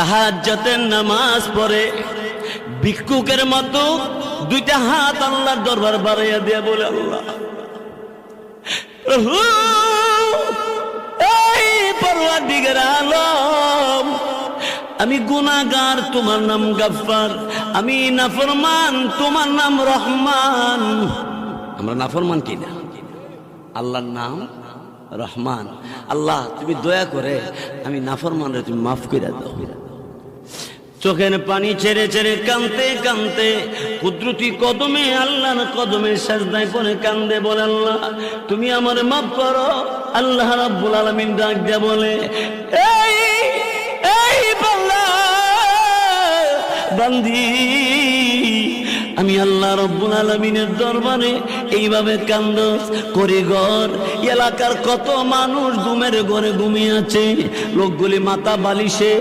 তাহাজ্জুদের নামাজ পড়ে ভিক্ষুকের মতো দুইটা হাত আল্লাহর দরবার বাড়াইয়া দিয়া বলে, আল্লাহ প্রভু, এই পরওয়ারদিগার আলম, আমি গুনাহগার, তোমার নাম গফফার, আমি নাফরমান, তোমার নাম রহমান। আমরা নাফরমান কিনা? আল্লাহর নাম রহমান। আল্লাহ তুমি দয়া করে আমি নাফরমানরে তুমি মাফ করে দাও। চোখের পানি ছেড়ে ছেড়ে কাঁদতে কাঁদতে কুদরতি কদমে, আল্লাহর কদমে সাজদায় করে কান্দে, বলে আল্লাহ তুমি আমার মাফ করো। আল্লাহ রাব্বুল আলামিন ডাক দিয়া বলে, এই এই বান্দি, আমি আল্লাহ রাব্বুল আলামিনের দরবারে এইভাবে কান্দস করে ঘর এলাকার কত মানুষ ঘুমের ঘরে ঘুমিয়ে আছে, লোকগুলি মাথা বালিশে